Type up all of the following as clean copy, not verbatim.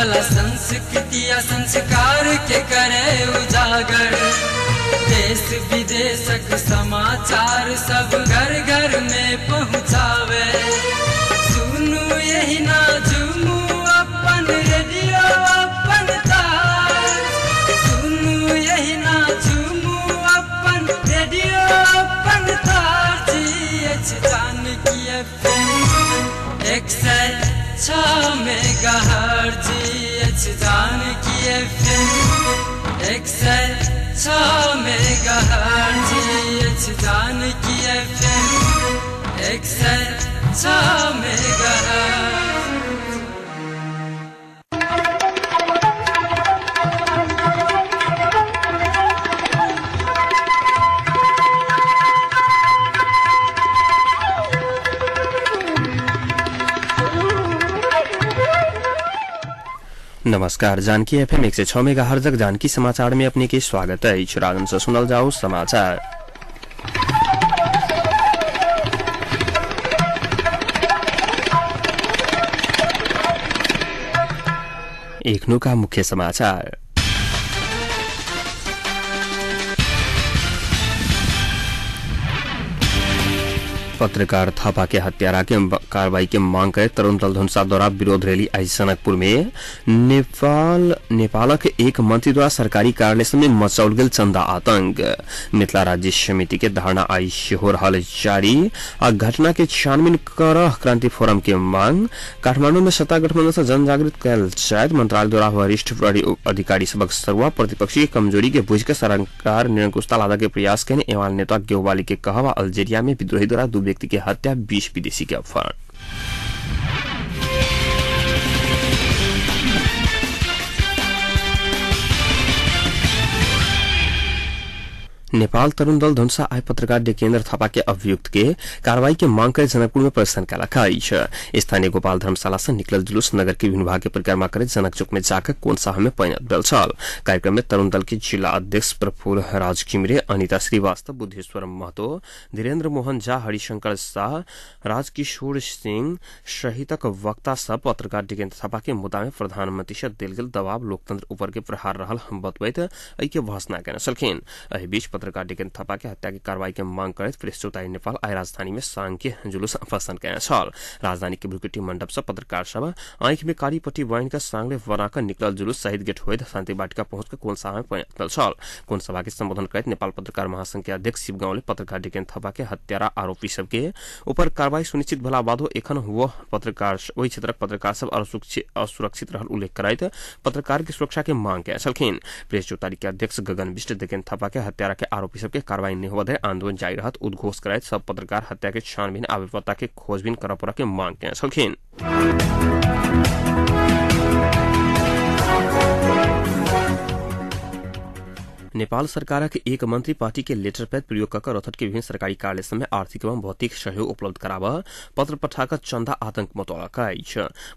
कला संस्कृति या संस्कार के करे उजागर। देश विदेशक समाचार सब घर घर में पहुँचावे। सुनू यही ना झूमू अपन रेडियो अपन ताज। सुनू यही ना झूमू अपन रेडियो अपन ताज। Janaki FM 106 megahertz. Janaki FM 106 megahertz. Janaki FM 106 megahertz. नमस्कार, जानकी FM 106 मेगाहर्ट्ज जानकी समाचार में अपने के स्वागत है। रागन से सुनल जाओ समाचार। एक का मुख्य समाचार। पत्रकार थापा के हत्यारा के कार्रवाई के मांग करे तरुण दल धनुषा द्वारा विरोध रैली आज जनकपुर में। नेपाल के एक मंत्री द्वारा सरकारी कार्यालय में मचाउल गेल चंदा आतंक। मिथिला राज्य समिति के धारणा आई हो रहल जारी। घटना के छानबीन कर क्रांति फोरम के मांग। काठमांडू में सत्ता गठबंधन से जनजागृत कयल जायत। मंत्रालय द्वारा वरिष्ठ अधिकारी सबक सरुआ प्रतिपक्षी की कमजोरी के बुझ के सरकार निरंकुशता लादा के प्रयास के एवाल नेता गेवाली के कहवा। अल्जेरिया में विद्रोही द्वारा 2 व्यक्ति की हत्या, 20 विदेशी के अपहरण। नेपाल तरुण दल धनुषा आय पत्रकार डेकेन्द्र थापा के अभियुक्त के कार्रवाई के मांग कर जनकपुर में प्रदर्शन कल। स्थानीय गोपाल धर्मशाला से निकलल जुलूस नगर के विभिन्न भाग के परिक्रमा कर जनक चौक में जाकर कोनसाह में पैनत भेल छल। कार्यक्रम में तरुण दल के जिला अध्यक्ष प्रफुल्ल राज घिमिरे, अनिता श्रीवास्तव, बुद्धेश्वर महतो, धीरेन्द्र मोहन झा, हरिशंकर शाह, राजकिशोर सिंह सहितक वक्ता सब पत्रकार डेकेन्द्र थापा के मुद्दा में प्रधानमंत्री से देल गेल दबाव लोकतंत्र ऊपर के प्रहार रहल बतबैत ऐके भर्सना कयने छलखिन। एहि बीच पत्रकार डेकेन्द्र थापा के हत्या की कार्रवाई के मांग करत प्रेस चौतारी नेपाल आय राजधानी में सांघीय जुलूस प्रदर्शन कयने छल। राजधानी के भ्रुकुटी मंडप से पत्रकार सब आंख में कारी पट्टी बांध कर सांगले बनाकर निकलल जुलूस शहीद गेट होइत शांति बाटिका पहुंचकर कोनसभा में पैनल छल। कोनसभा के संबोधन करत नेपाल पत्रकार महासंघ के अध्यक्ष शिव गाउँले पत्रकार डेकेन्द्र थापा के हत्यारा आरोपी सबके ऊपर कार्रवाई सुनिश्चित भला बादो एखन वह पत्रकार वही क्षेत्रक पत्रकार सब असुरक्षित रहल उल्लेख कराइत पत्रकार की सुरक्षा के मांग कयने छलखिन। प्रेस चौतारी के अध्यक्ष गगन बिष्ट डेकेन्द्र थापा के हत्यारा के आरोपी सबके कार्रवाई नहीं होवत है आंदोलन जारी रहत उद्घोष कराइत सब पत्रकार हत्या के छानबीन आ बेपत्ता के खोजबीन कर पड़ा के मांग कयने छलखिन। नेपाल सरकार के एक मंत्री पार्टी के लेटर पैड प्रयोग कर रथट के विभिन्न सरकारी कार्यालय में आर्थिक एवं भौतिक सहयोग उपलब्ध करावा पत्र पठाकर चंदा आतंक मतौला।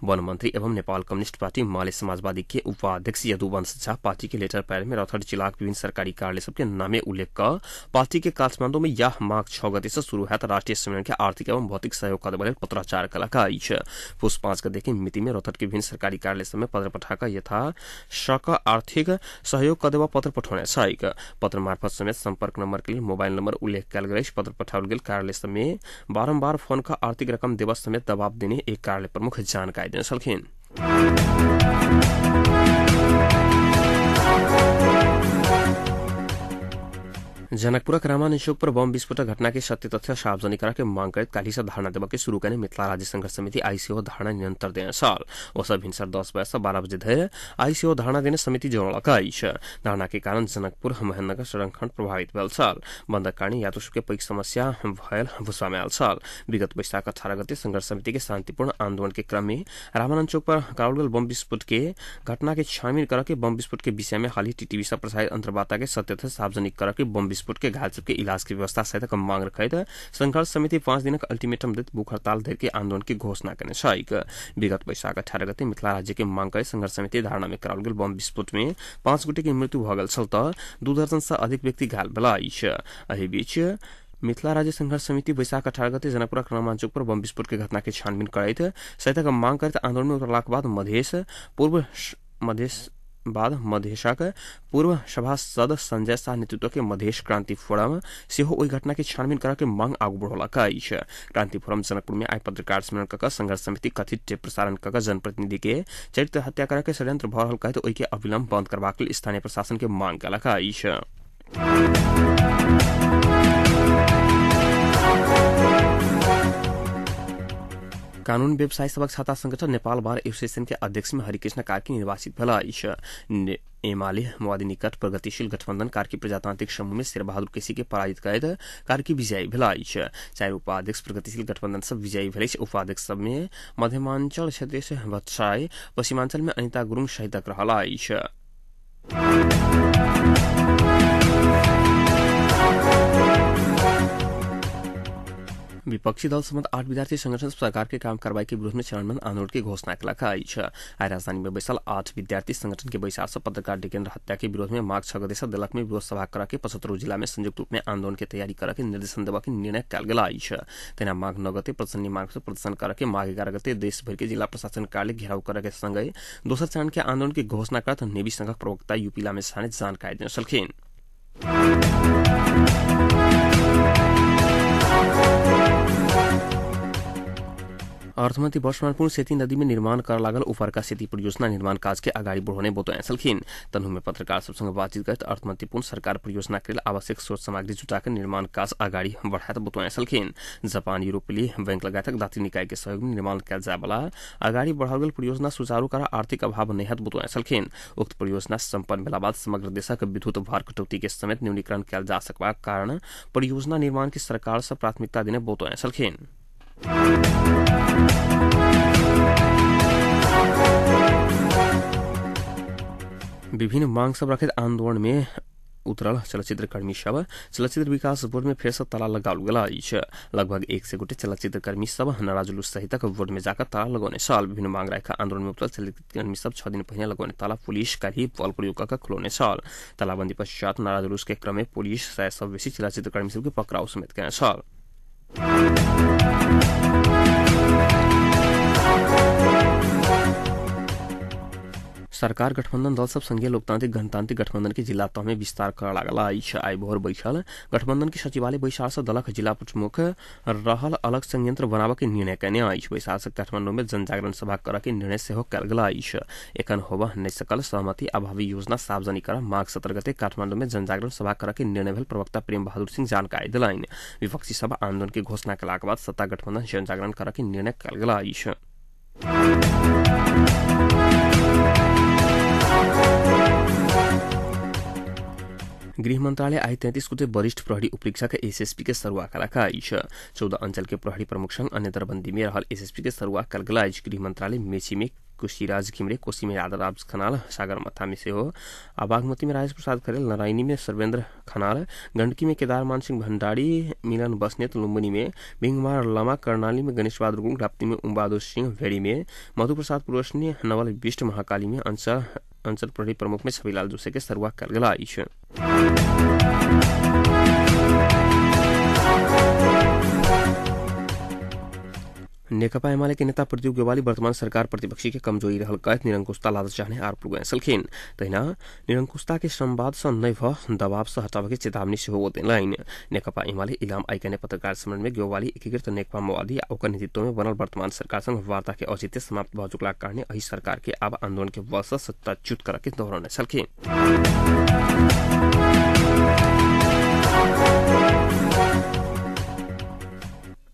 वन मंत्री एवं नेपाल कम्युनिस्ट पार्टी माले समाजवादी के उपाध्यक्ष यदुवंश झा पार्टी के लेटर पैड में रथट जिला के विभिन्न सरकारी कार्यालय सबके नामे उल्लेख कर पार्टी के काठमांडू में यह माघ 6 गते से शुरू है राष्ट्रीय सम्मेलन के आर्थिक एवं भौतिक सहयोग कर पत्राचार कला। पुष 5 गते की मिति में रथट के विभिन्न सरकारी कार्यालय में पत्र पठाकर यथा शक आर्थिक सहयोग कर देवा पत्र पठाने पत्र मार्फत समेत संपर्क नंबर के लिए मोबाइल नंबर उल्लेख कल गए। पत्र पठाओल गेल कार्यालय में बारंबार फोन का आर्थिक रकम देवा समेत दबाव देने एक कार्यालय प्रमुख जानकारी देने छलखिन। जनकपुरक रामानंद चौक पर बम विस्फोट घटना के सत्य तथ्य सार्वजनिक के मांग कर काली से धारणा देवा के शुरू करने मिथिला राज्य संघर्ष समिति आईसीओ धारणा निरंतर देने साल वह भिनसर 10 बजे से 12 बजे धरि आईसीओ धारणा देने समिति जोड़लक। धारणा के कारण जनकपुर महेन्द्रनगर सड़क खंड प्रभावित भेल छल। बंदक कारण यात्रु सबके पैघ समस्या भयल भुसवा में आयल छल। विगत वैशाख 18 गते संघर्ष समिति के शांतिपूर्ण आंदोलन के क्रम में रामानंद चौक पर कराओल गेल बम विस्फोट के घटना के छानबीन करके बम विस्फोट के विषय में हाल ही टीटीवी से प्रसारित अंतर्वार्ता के सत्य तथ्य सार्वजनिक करके बम विस्फोट के घायल सबके इलाज की व्यवस्था सहित मांग रखैत संघर्ष समिति 5 दिनक अल्टीमेटम देत भूख हड़ताल धरि के आंदोलन की घोषणा करने छैक। विगत वैशाख 18 गते मिथिला राज्य के मांग कर संघर्ष समिति धारणा में कराओल गेल बम विस्फोट में 5 गोटे की मृत्यु भ गेल छल त 2 दर्जन से अधिक व्यक्ति घायल भेलाह। एहि बीच मिथिला राज्य संघर्ष समिति वैशाख 18 गते जनकपुर क्रमांक चौक पर बम विस्फोट की घटना की छानबीन करैत सहायता मांग करते आंदोलन में उतरलाक बाद मधेशक पूर्व सभासद संजय शाह नेतृत्व के मधेश क्रांति फोरम सेहो ओई घटना की छानबीन करके मांग आगू बढ़ौलक अछि। क्रांति फोरम जनकपुर में आई पत्रकार सम्मेलन कक संघर्ष समिति कथित टेप प्रसारण कक जनप्रतिनिधि के चरित्र हत्या करके षड्यंत्र भऽ रहल कहते ओई के अविलंब बंद करबाक लेल स्थानीय प्रशासन के मांग कयलक अछि। कानून व्यवसायी सबक छाता संगठन नेपाल बार एसोसिएशन के अध्यक्ष में हरिकृष्ण कार्की निर्वाचित भेला अछि। एमाले माओवादी निकट प्रगतिशील गठबंधन कार्की प्रजातांत्रिक समूह में शेरबहादुर केसी के पराजित करैत कार्की विजयी भेला अछि। 4 उपाध्यक्ष प्रगतिशील गठबंधन सब विजयी भेल अछि। उपाध्यक्ष सब में मध्यमांचल क्षेत्र से वत्साय, पश्चिमांचल में अनिता गुरुङ सहितक रहला अछि। विपक्षी दल समेत 8 विद्यार्थी संगठन सरकार के काम कार्रवाई के विरोध में चरणबद्ध आंदोलन की घोषणा कयलक अछि। आई राजधानी में बैसल 8 विद्यार्थी संगठन के बैसार से पत्रकार डेकेन्द्र हत्या के विरोध में माघ 6 गते से दलक में विरोध सभा करके 75 जिला में संयुक्त रूप में आंदोलन के तैयारी करके निर्देशन देवा के निर्णय कयल गेल अछि। तेना माघ 9 गते प्रदर्शनी मार्ग से प्रदर्शन करके माघ 11 गते देश भर के जिला प्रशासन कार्यालय घेराव करके संगे दोसर चरण के आंदोलन की घोषणा करत नेवी संघक प्रवक्ता यूपी लामे साने जानकारी देने छलखिन। अर्थमंत्री वर्षमानपुर सेती नदी में निर्माण कर लागल उपरका सेती परियोजना निर्माण काज के आगाड़ी बढ़ाने बतौने छलखिन। तन्हु में पत्रकार सबसँग बातचीत करते अर्थमंत्री पुन सरकार परियोजना के लिए आवश्यक स्रोत सामग्री जुटाकर निर्माण काज आगाड़ी बढ़ाते बतौने छलखिन। जापान, यूरोपीय बैंक लगायतक दात्री निकाय के सहयोग में निर्माण कयल जाय वाला आगाड़ी बढ़ाओल गेल परियोजना सुचारू कर आर्थिक अभाव नहीं हत बतौने छलखिन। उक्त परियोजना सम्पन्न भेला बाद समग्र देशक विद्युत भार कटौती के समेत न्यूनीकरण कयल जा सकबाक कारण परियोजना निर्माण की सरकार से प्राथमिकता देने बतौने छलखिन। विभिन्न मांग सब रखित आंदोलन में उतरल चलचित्र कर्मी सब चलचित्र विकास बोर्ड में फेर से ताला लगाओल गेल अछि। लगभग 100 गोटे चलचित्र कर्मी सब नाराजुलूस सहितक बोर्ड में जाकर ताला लगौने छल। विभिन्न मांग राखि आंदोलन में उतरल चलचित्र कर्मी सब 6 दिन पहिने लगौने ताला पुलिस कार्य बल प्रयोग कर खुलौने छल। तालाबंदी पश्चात नाराजुलूस के क्रम में पुलिस 100 से बेसी चलचित्र कर्मी सब के पकड़ाव समेत कयने छल। सरकार गठबंधन दल सब संघीय लोकतांत्रिक गणतांत्रिक गठबंधन के जिला तह में विस्तार कर लागल अछि। आई भोर बैठल गठबंधन के सचिवालय बैसार से दलक जिला प्रमुख रहल अलग संयंत्र बनाबे के निर्णय कयने अछि। बैसार से काठमांडू में जनजागरण सभा करऽ के निर्णय सेहो कयल गेल अछि। एखन होबऽ नहि सकल सहमति अभावी योजना सार्वजनिक कर माघ 17 गते काठमांडू में जनजागरण सभा करऽ के निर्णय भेल प्रवक्ता प्रेम बहादुर सिंह जानकारी देलनि। विपक्षी सब आंदोलन की घोषणा कयलाक बाद सत्ता गठबंधन जनजागरण करऽ के निर्णय कयल गेल अछि। गृह मंत्रालय आई 33 गोटे वरिष्ठ प्रहरी उपरीक्षक एसएसपी के सरुआ कयलक अछि। 14 अंचल के प्रहरी प्रमुख संग अन्य दरबंदी में रहल एसएसपी के सरुआ कयल गेल अछि। गृह मंत्रालय मेची में कुशीराज घिमरे, कोसी में यादवराज खनाल, सागरमाथा में सेहो, बागमती में राजेश प्रसाद खरेल, नारायणी में सर्वेन्द्र खनाल, गंडकी में केदारमान सिंह भंडारी, मिलन बस्नेत, लुम्बिनी में भिंगमार लामा, कर्णाली में गणेश बहादुर गुरुङ, राप्ती में उमबहादुर सिंह, भेड़ी में मधु प्रसाद पुरोसनी, नवल बिष्ट, महाकाली में अंचल प्रहरी प्रमुख में छविलाल जोशी के सरुआ कयल गेल अछि। नेकपा एमाले के नेता प्रदीप गेवाली वर्तमान सरकार प्रतिपक्षी के कमजोरी रहल कहत निरंकुशता लाद चाहने आरोप लगौने छलखिन। तहिना निरंकुशता के संवाद से नहीं भ दबाव से हटावे के चेतावनी सेहो देलनि। नेकपा एमाले इलाम आइकने पत्रकार सम्मेलन में गेवाली एकीकृत नेकपा माओवादी आ ओकर नेतृत्व में बनल वर्तमान सरकार संग वार्ता के औचित्य समाप्त भ चुकलाक कारणे एहि सरकार के आब आंदोलन के बल से सत्ताच्युत करऽ के दोहरौने छलखिन।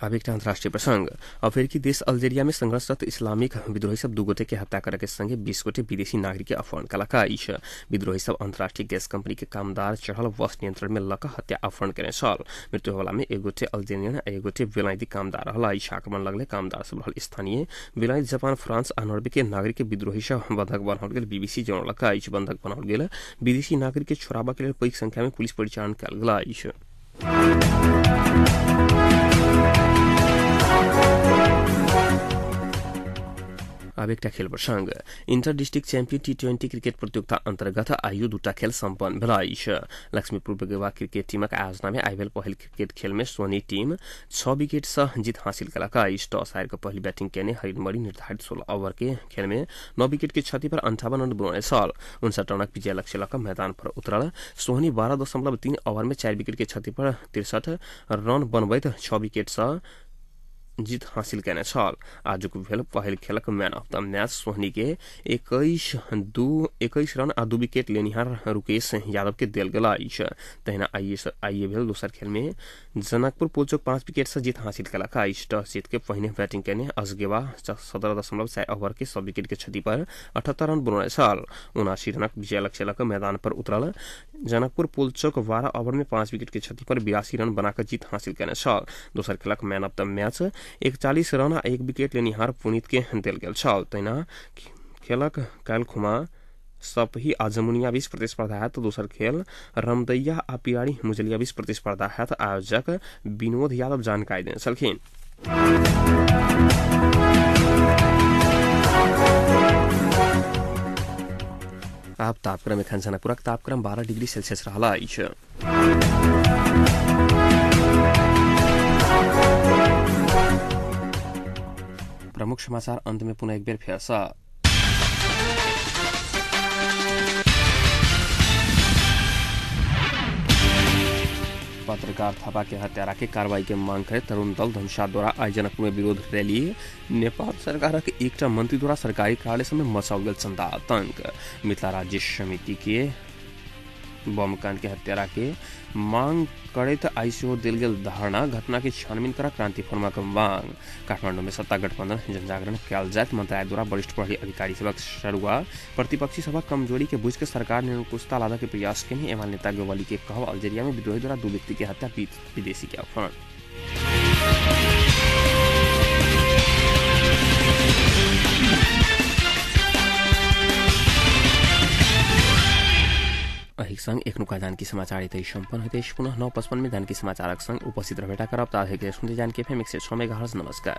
अब एक अंतर्राष्ट्रीय प्रसंग। अफ्रीकी देश अल्जेरिया में संघर्षरत इस्लामिक विद्रोही सब 2 गोटे के हत्या करके संगे 20 गोटे विदेशी नागरिक के अपहरण कयलक अछि। विद्रोही सब अंतर्राष्ट्रीय गैस कंपनी के कामदार चढ़ल बस नियंत्रण में लक हत्या अपहरण केने छल। मृत्यु होला में 1 गोटे अल्जेरियन आ 1 गोटे बेलायती कामदार रहल अछि। आक्रमण लगले कामदार सब रहल स्थानीय बेलायत, जापान, फ्रांस आ नॉर्वे के नागरिक के विद्रोही सब बंधक बनाओल गेल बीबीसी जनौलक अछि। बंधक बनाओल गेल विदेशी नागरिक के छोड़ाबा के लेल पैघ संख्या में पुलिस परिचालन कयल गेल अछि। अब एकटा खेल प्रसंग inter district champion T20 cricket प्रतियोगिता अंतर्गत आइयो 2टा खेल सम्पन्न भेलाइ छ। लक्ष्मीपुर बेगवा क्रिकेट टीमक आयोजना में आइबेल पहल क्रिकेट खेल में सोनी टीम 6 विकेट से जीत हासिल कलाका। टॉस हार पहली बैटिंग केने हरिणमणि निर्धारित 16 ओवर के खेल में 9 विकेट की क्षति पर 58 रन बनाउने साल 59 रनक विजय लक्ष्य लक मैदान पर उतरल। सोहनी 12.3 ओवर में 4 विकेट की क्षति पर 63 रन बनबैत 6 विकेट से जीत हासिल करने छल। आज को भेल पहल खेलक मैन ऑफ द मैच सोहनी के 21 रन आ 2 विकेट लेनिहार रुकेश यादव के देल गेल अछि। तहिना आइए भेल दोसर खेल में जनकपुर पोलचोक 5 विकेट से जीत हासिल कलक। टॉस जीत के पहिने बैटिंग करने अजगेवा 17.4 ओवर के 100 विकेट के क्षति पर 78 रन बनाउने छल। 79 रनक विजय लक्ष्य लक मैदान पर उतरल। जनकपुर पोलचोक 12 ओवर में 5 विकेट की क्षति पर 82 रन बनाकर जीत हासिल करने छल। दोसर खेलक मैन ऑफ द मैच 41 रन आ 1 विकेट लेनिहार पुनीत के देल गेल छल। तहिना खेलक काल खुमा सपही आ जमुनिया बीच प्रतिस्पर्धा है तो दोसर खेल रमदैया आ पिराड़ी मुजलिया बीच प्रतिस्पर्धा है। आयोजक विनोद यादव जानकारी देने छलखिन। अब तापक्रम एखन जनकपुरक तापक्रम 12 डिग्री सेल्सियस रहल अछि। प्रमुख समाचार अंत में पुनः एक बेर फेर सा। पत्रकार थापा के हत्यारा के कार्रवाई के मांग करे तरुण दल धनुषा द्वारा आज जनकपुर में विरोध रैली। नेपाल सरकार के एकटा मंत्री द्वारा सरकारी कार्यालय में मचाओल गेल जनता आतंक। मिथिला राज्य समिति के बमकांड के हत्यारा के मांग करैत आईसीओ दिल गेल धारणा घटना के छानबीन करा क्रांति फोरम के मांग। काठमांडू में सत्ता गठबंधन जनजागरण कयल जायत मंत्रालय द्वारा वरिष्ठ प्रहरी अधिकारी सबक सरुआ प्रतिपक्षी सबक कमजोरी के बुझ के सरकार निरंकुशता लादा के प्रयास केने एमाल नेता गोवाली के कहब अल्जेरिया में विद्रोही द्वारा 2 व्यक्ति की हत्या विदेशी के अपहरण। अहिक संग एक नुका जानकी समाचार इतै सम्पन्न होते पुनः 9:55 में जानकी समाचारक संग उपस्थित रहेटा करब ता सुनते जानकी FM 106 मेगाहर्ट्ज। नमस्कार।